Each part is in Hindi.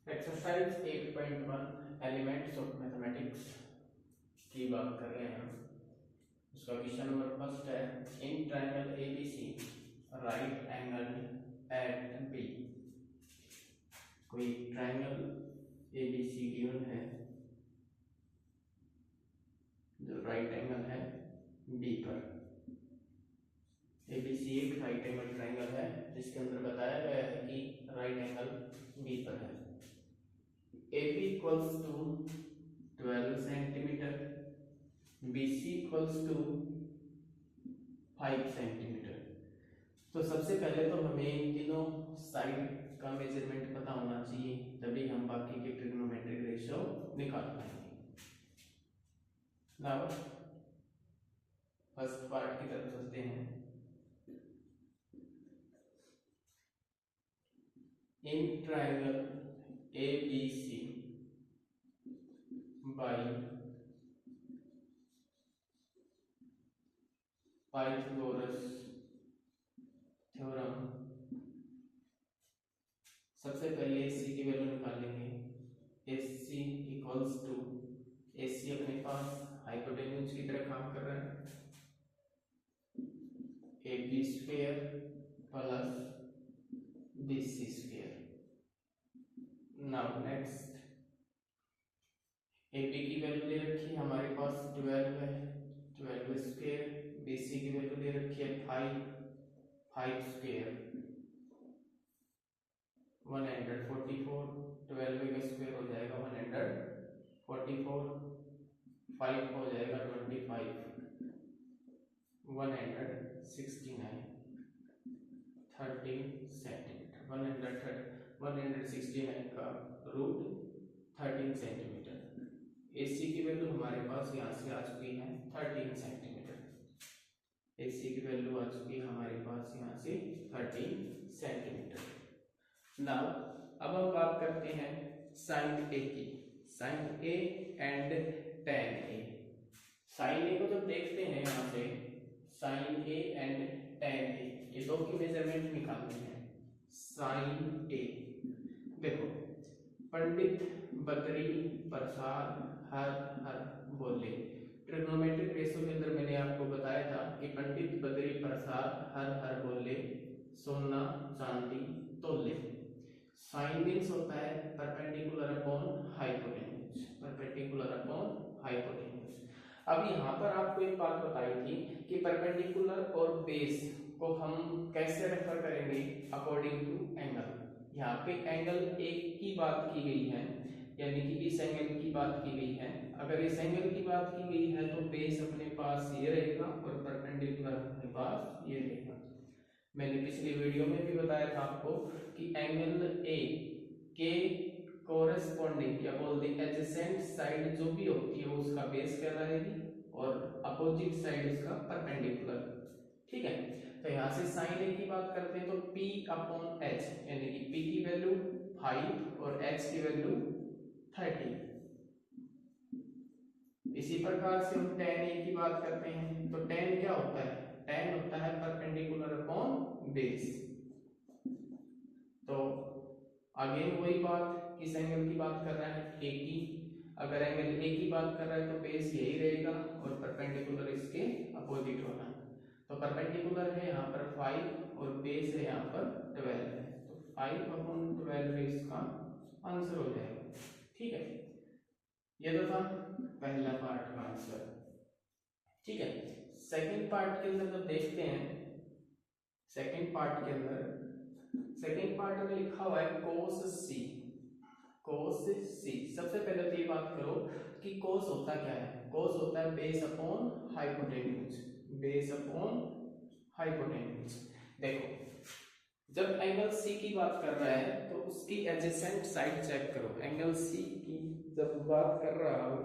एक्सरसाइज 8.1 एलिमेंट्स ऑफ मैथमेटिक्स की बात कर रहे हैं हम। उसका क्वेश्चन नंबर फर्स्ट है, in triangle ABC right angle at B. कोई ट्रायंगल एबीसी गिवन है जो राइट एंगल है बी पर। एबीसी एक राइट एंगल ट्रायंगल है जिसके अंदर बताया गया है कि राइट एंगल बी पर है। AB equals to 12 centimetre, BC equals to 5 centimetre. तो सबसे पहले तो हमें इन तीनों साइड का मेजरमेंट पता होना चाहिए, तभी हम बाकी के ट्रिग्नोमेट्रिक रेशियो निकाल पाएंगे। नाउ फर्स्ट पार्ट की तरफ चलते हैं। इन triangle ABC by Pythagoras theorem, सबसे पहले AC की वैल्यू निकालेंगे। AC इक्वल्स टू, AC अपने पास हाइपोटेन्यूज की तरह काम कर रहा है, AB square plus BC square. Now next, AB की वैल्यू दे रखी है हमारे पास 12 है, 12 स्क्वायर। BC की वैल्यू दे रखी है 5 स्क्वायर 144। 12 का स्क्वायर हो जाएगा 144, 5 हो जाएगा 25, 169, 13 सेंटीमीटर। 169 का रूट 13 सेंटीमीटर। AC की वैल्यू हमारे पास यहाँ से आ चुकी है 13 सेंटीमीटर। AC की वैल्यू आ चुकी है हमारे पास यहाँ से 13 सेंटीमीटर। नाउ अब हम बात करते हैं साइन A की, sine A and tan A। Sine A को जब देखते हैं यहाँ से, sine A and tan A, ये दो की मेजरमेंट निकालनी है। साइन A देखो, पंडित बद्री प्रसाद हर हर बोले। ट्रिग्नोमेट्रिक रेशियो के अंदर मैंने आपको बताया था कि पंडित बद्री प्रसाद हर हर बोले, सोना चांदी तोले। साइन मीन्स होता है perpendicular upon hypotenuse, perpendicular upon hypotenuse. अब यहाँ पर आपको एक बात बताई थी कि परपेंडिकुलर और बेस को हम कैसे रेफर करेंगे, अकॉर्डिंग टू एंगल। यहाँ पे एंगल एक की बात की गई है, यानी कि इस एंगल की बात की गई है। अगर इस एंगल की बात की गई है तो बेस अपने पास ये रहेगा और परपेंडिकुलर अपने पास ये रहेगा। मैंने पिछली वीडियो में भी बताया था आपको कि एंगल ए के कोरेस्पॉन्डिंग या बोल दे एडजेसेंट साइड जो भी होती है उसका बेस क्या रहेगी और अपोजिट साइड उसका परपेंडिकुलर। ठीक है, तो यहाँ से साइन ए की बात करते हैं तो P अपॉन H, यानी कि P की वैल्यू 5 और H की वैल्यू 30। इसी प्रकार से हम tan A की बात करते हैं तो tan क्या होता है, tan होता है परपेंडिकुलर अपॉन बेस। तो अगेन वही बात, किस एंगल की बात कर रहा है, A की। अगर एंगल A की बात कर रहा है तो बेस यही रहेगा और परपेंडिकुलर इसके अपोजिट होना। तो परपेंडिकुलर है यहाँ पर 5 और बेस है यहाँ पर 12 है, तो 5 अपॉन 12 इसका आंसर हो जाएगा। ठीक है, ये तो था पहला पार्ट का आंसर। ठीक है, सेकंड पार्ट के अंदर जब देखते हैं, सेकंड पार्ट के अंदर, सेकंड पार्ट में लिखा हुआ है cos C। cos C, सबसे पहले तो ये बात करो कि cos होता क्या है। cos होता है base upon hypotenuse, base upon hypotenuse. देखो, जब एंगल C की बात कर रहा है तो उसकी एडजेसेंट साइड चेक करो। एंगल C की जब बात कर रहा हो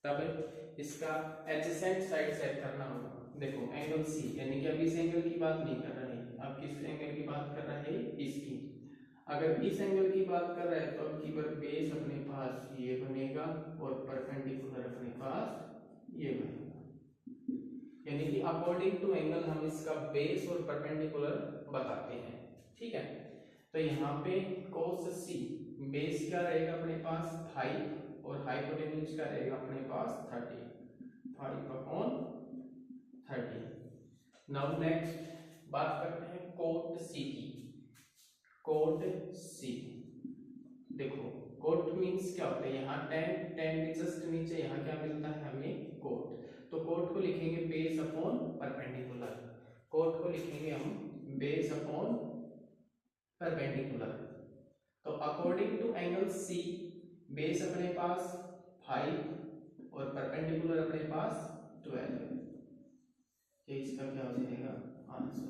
तब इसका एडजेसेंट साइड चेक करना होगा। देखो एंगल C, यानी कि अब इस एंगल की बात नहीं कर रहे हैं, अब किस एंगल की बात कर रहे हैं, इसकी। अगर इस एंगल की बात कर रहे हैं तो अब की बार बेस अपने पास ये बनेगा और परपेंडिकुलर अपने पास ये बनेगा, यानी कि अकॉर्डिंग टू एंगल हम इसका बेस और परपेंडिकुलर बताते हैं। ठीक है, तो यहाँ पे cos c बेस क्या रहेगा अपने पास 5 और हाइपोटेन्यूज क्या रहेगा अपने पास 30, 5/30। नाउ नेक्स्ट बात करते हैं कोट सी की। कोट सी देखो, कोट मींस क्या होता है, यहाँ टेन टेन के जस्ट नीचे यहाँ क्या मिलता है हमें कोट। तो कोट को लिखेंगे बेस अपॉन परपेंडिकुलर। कोट को लिखेंगे हम बेस अपॉन परपेंडिकुलर। तो according to angle C base अपने पास 5 और परपेंडिकुलर अपने पास 12 है। ये इसका क्या हो जाएगा answer.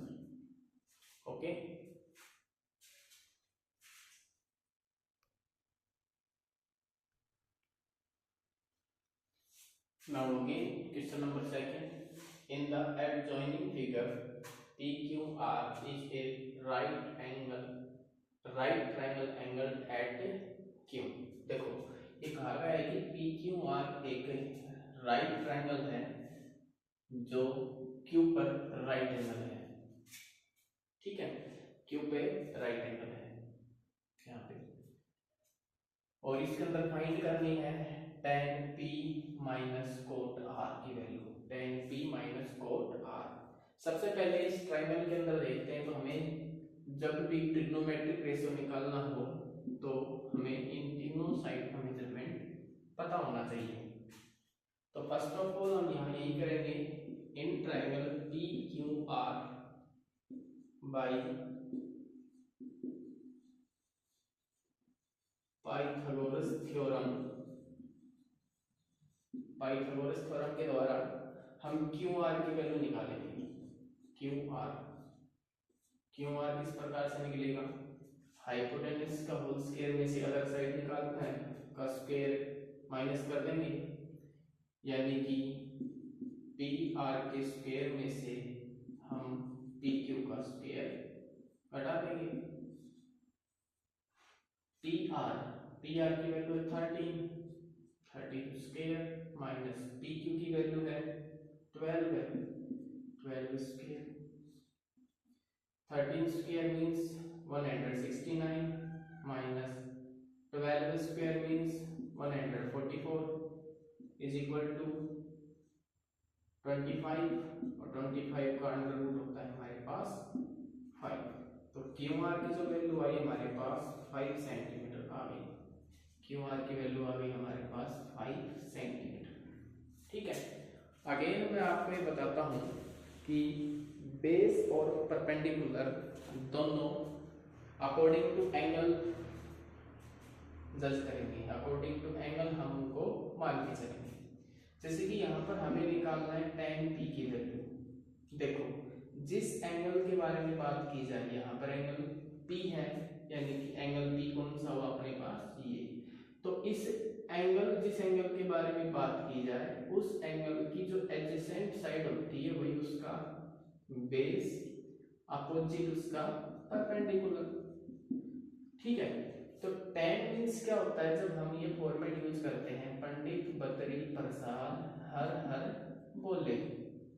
Okay, now again question number second. In the adjoining figure PQR is a right triangle angled at Q। देखो ये कहा गया है कि PQR एक राइट ट्रायंगल है जो Q पर राइट एंगल है। ठीक है, Q पे राइट एंगल है यहाँ पे, और इसके अंदर फाइंड करनी है tan P minus cot R की value. tan P minus cot R। सबसे पहले इस ट्रायंगल के अंदर देखते हैं, तो हमें जब भी ट्रिग्नोमेट्रिक रेशियो निकालना हो तो हमें इन तीनों साइड का मेजरमेंट पता होना चाहिए। तो फर्स्ट ऑफ ऑल हम यहाँ यही करेंगे, in triangle PQR by Pythagoras theorem के द्वारा हम QR की वैल्यू निकालेंगे। QR किस प्रकार से निकलेगा, हाइपोटेन्यूज का होल स्क्वायर में से अदर साइड निकालना है, का स्क्वायर माइनस कर देंगे, यानी कि PR के स्क्वायर में से हम PQ का स्क्वायर घटा देंगे। PR की वैल्यू है 13 स्क्वायर माइनस PQ की वैल्यू है 12 square. 13 square means 169 minus 12 square means 144 is equal to 25, और 25 का अंडर रूट होता है हमारे पास 5। तो QR की जो वैल्यू आई हमारे पास 5 सेंटीमीटर आ गई। QR की वैल्यू आ गई हमारे पास 5 सेंटीमीटर। ठीक है, अगेन मैं आपको ये बताता हूँ कि बेस और परपेंडिकुलर दोनों अकॉर्डिंग टू एंगल जज करेंगे। अकॉर्डिंग टू एंगल हम उनको मान के चलेंगे। जैसे कि यहाँ पर हमें निकालना है tan P की वैल्यू। देखो, जिस एंगल के बारे में बात की जाए, यहाँ पर एंगल P है, यानी कि एंगल P कौन सा हुआ अपने पास, ये। तो इस एंगल, जिस एंगल के बारे में बात की जाए, उस एंगल की जो एडजेसेंट साइड होती है वही उसका बेस, अपोजिट उसका परपेंडिकुलर। ठीक है, तो tan मींस क्या होता है, जब हम ये फॉर्मेट यूज करते हैं, पंडित बतरी प्रसाद हर हर बोले,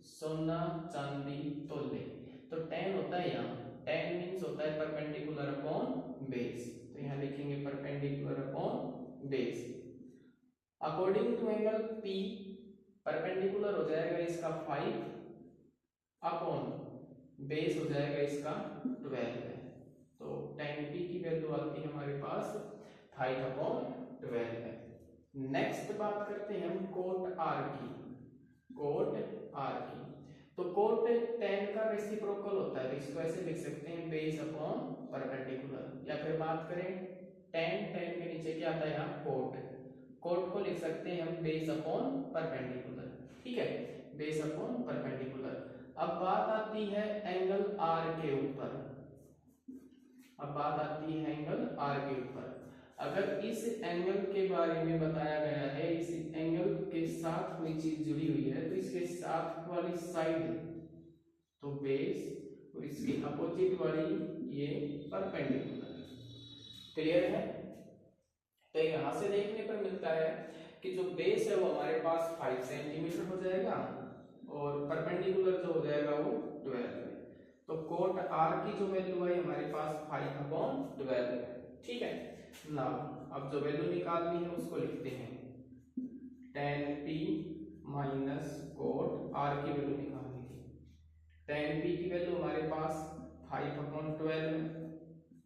सोना चांदी तोले। तो tan होता है यहाँ, tan मींस होता है परपेंडिकुलर अपॉन बेस। तो यहाँ लिखेंगे perpendicular upon base. According to angle P perpendicular हो जाएगा इसका 5 अपॉन बेस हो जाएगा इसका 12 है। तो tan P की वैल्यू आती है हमारे पास 5/12 है। नेक्स्ट बात करते हैं हम कोट R की। तो कोट tan का रेसिप्रोकल होता है, तो इसको ऐसे लिख सकते हैं बेस अपॉन परपेंडिकुलर। या फिर बात करें tan के नीचे क्या आता है यहाँ कोट को लिख सकते हैं हम बेस अपॉन परपेंडिकुलर। ठीक है, बेस अपॉन परपेंडिकुलर। अब बात आती है एंगल R के ऊपर। अगर इस एंगल के बारे में बताया गया है, इस एंगल के साथ कोई चीज जुड़ी हुई है, तो इसके साथ वाली साइड तो बेस और इसके अपोजिट वाली ये परपेंडिकुलर। क्लियर है? तो यहाँ से देखने पर मिलता है कि जो बेस है वो हमारे पास 5 सेंटीमीटर हो जाएगा और परपेंडिकुलर जो हो जाएगा वो 12 है। तो कोट R की जो वैल्यू है हमारे पास 5/12 नाउ अब जो वैल्यू निकालनी है उसको लिखते हैं tan p minus cot r की वैल्यू निकालनी थी। tan p की वैल्यू हमारे पास 5/12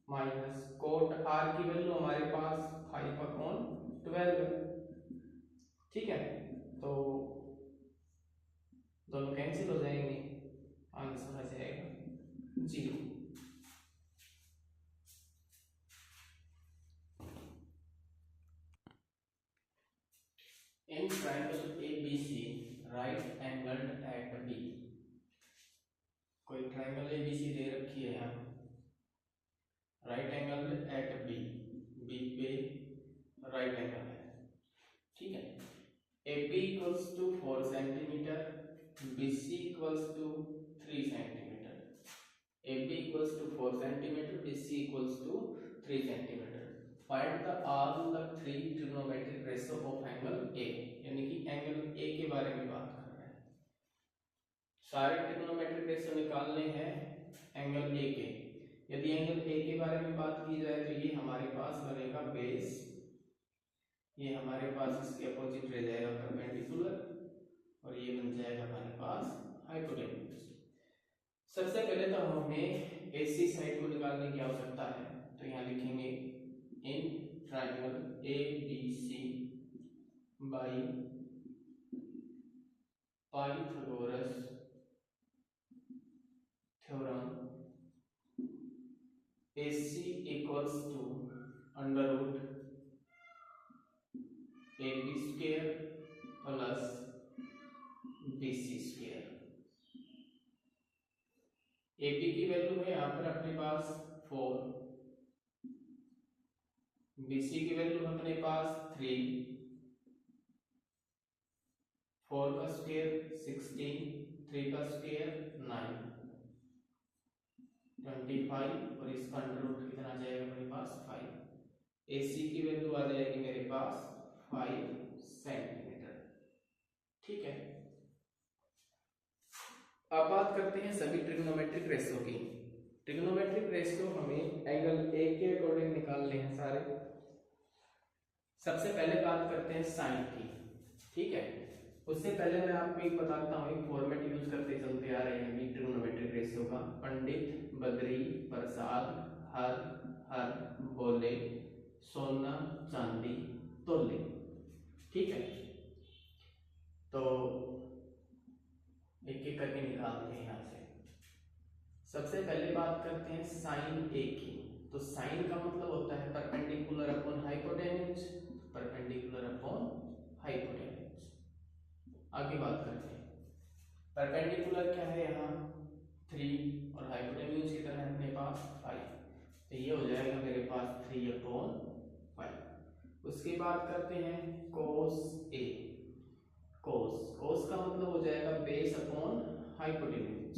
माइनस कोट r की वैल्यू हमारे पास 5/12। ठीक है, तो दोनों कैंसिल हो जाएंगे, आंसर आ जाएगा 0। In triangle ABC, right angled at B, कोई ट्रायंगल ABC दे रखी है यहाँ, right angle at B, B पे राइट एंगल है। ठीक है, AB equals to 4 centimetre, BC equals to 3 centimetre. AB equals to 4 centimetre, BC equals to 3 centimetre. Find the all the 3 trigonometric ratio of angle A, यानी कि एंगल A के बारे में बात कर रहे हैं। सारे ट्रिग्नोमेट्रिक रेशियो निकालने हैं एंगल A के। यदि एंगल A के बारे में बात की जाए तो ये हमारे पास बनेगा बेस, ये हमारे पास इसके अपोजिट रह जाएगा परपेंडिकुलर, और ये बन जाएगा हमारे पास हाइपोटेन्यूज। सबसे पहले तो हमें AC साइड को निकालने की आवश्यकता है, तो यहाँ लिखेंगे in triangle ABC by Pythagoras theorem AC equals to under root AB square plus BC square. AB की वैल्यू है यहाँ पर अपने पास 4, BC की वैल्यू अपने पास 3, 4 का स्क्वायर 16, 3 का स्क्वायर 9, 25, और इसका अंडर रूट कितना आ जाएगा अपने पास 5। AC की वैल्यू आ जाएगी मेरे पास 5 सेंटीमीटर। ठीक है, अब बात करते हैं सभी ट्रिग्नोमेट्रिक रेशियो की। ट्रिग्नोमेट्रिक रेशियो हमें एंगल A के अकॉर्डिंग निकालने हैं सारे। सबसे पहले बात करते हैं साइन की। ठीक है, उससे पहले मैं आपको एक बताता हूँ, एक फॉर्मेट यूज करते चलते आ रहे हैं ट्रिग्नोमेट्रिक रेशियो का। पंडित, बद्री, प्रसाद, हर, हर, बोले, सोना, चांदी, तोले। ठीक है, तो एक एक करके निकालते हैं यहाँ से। सबसे पहले बात करते हैं साइन A की। तो साइन का मतलब होता है perpendicular upon hypotenuse, perpendicular upon hypotenuse. आगे बात करते हैं, परपेंडिकुलर क्या है यहाँ 3, और हाइपोटेन्यूज कितना है अपने पास 5, तो ये हो जाएगा मेरे पास 3/5। उसके बाद करते हैं cos A। cos का मतलब हो जाएगा बेस अपॉन हाइपोटेन्यूज।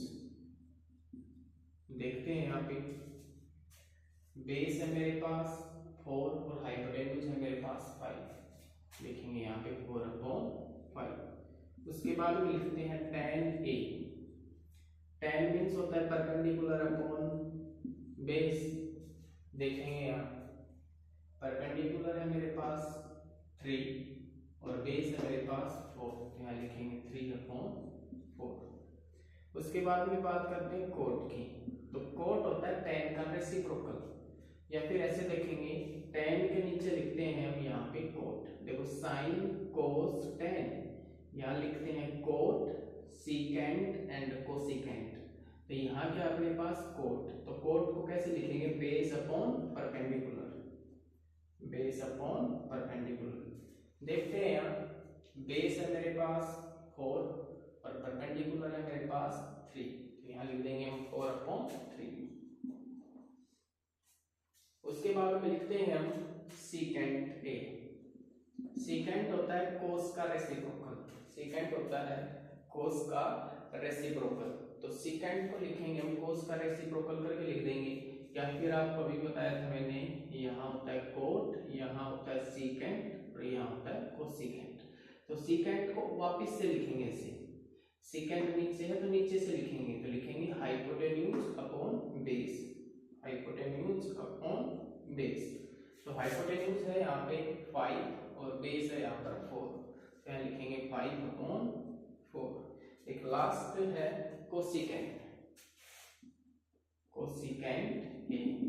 देखते हैं यहाँ पे बेस है मेरे पास 4 और हाइपोटेन्यूज है मेरे पास 5, लिखेंगे यहाँ पे 4/5। उसके बाद में लिखते हैं tan A। tan मीन्स होता है परपेंडिकुलर अपॉन बेस। देखेंगे यहाँ परपेंडिकुलर है मेरे पास 3 और बेस है मेरे पास 4, यहाँ लिखेंगे 3/4। उसके बाद में बात करते हैं कोट की। तो कोट होता है tan का रेसिप्रोकल, या फिर ऐसे देखेंगे tan के नीचे लिखते हैं हम यहाँ पे कोट। देखो साइन कोस tan, यहाँ लिखते हैं कोट सीकेंट एंड कोसिकेंट। तो यहाँ क्या अपने पास कोट, तो कोट को कैसे लिखेंगे base upon perpendicular, base upon perpendicular. देखते हैं यहाँ बेस है मेरे पास 4 और परपेंडिकुलर है मेरे पास 3, तो यहाँ लिख देंगे हम 4/3। उसके बाद में लिखते हैं हम सीकेंट A। सीकेंट होता है कोस का रेसिप्रोकल, सीकेंट होता है कोस का रेसिप्रोकल। तो सीकेंट को लिखेंगे हम कोस का रेसिप्रोकल करके लिख देंगे, या फिर आपको अभी बताया था मैंने, यहाँ होता है कोट, यहाँ होता है सीकेंट और यहाँ होता है कोसिकेंट। तो सीकेंट को वापस से लिखेंगे ऐसे, सीकेंट नीचे है तो नीचे से लिखेंगे, तो लिखेंगे hypotenuse upon base, hypotenuse upon base. तो हाइपोटेन्यूज है यहाँ पे 5 और बेस है यहाँ पर 4, तो यहाँ लिखेंगे 5/4। एक लास्ट है कोसिकेंट।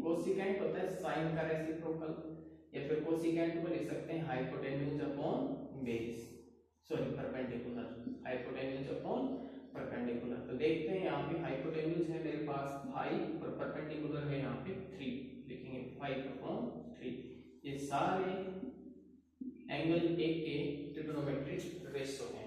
कोसिकेंट होता है साइन का रेसिप्रोकल, या फिर कोसिकेंट को लिख सकते हैं hypotenuse upon base, sorry perpendicular, hypotenuse upon perpendicular. तो देखते हैं यहाँ पे हाइपोटेन्यूज है मेरे पास 5 और परपेंडिकुलर है यहाँ पे 3, लिखेंगे 5/3। ये सारे एंगल एक के ट्रिग्नोमेट्रिक रेशियो हैं।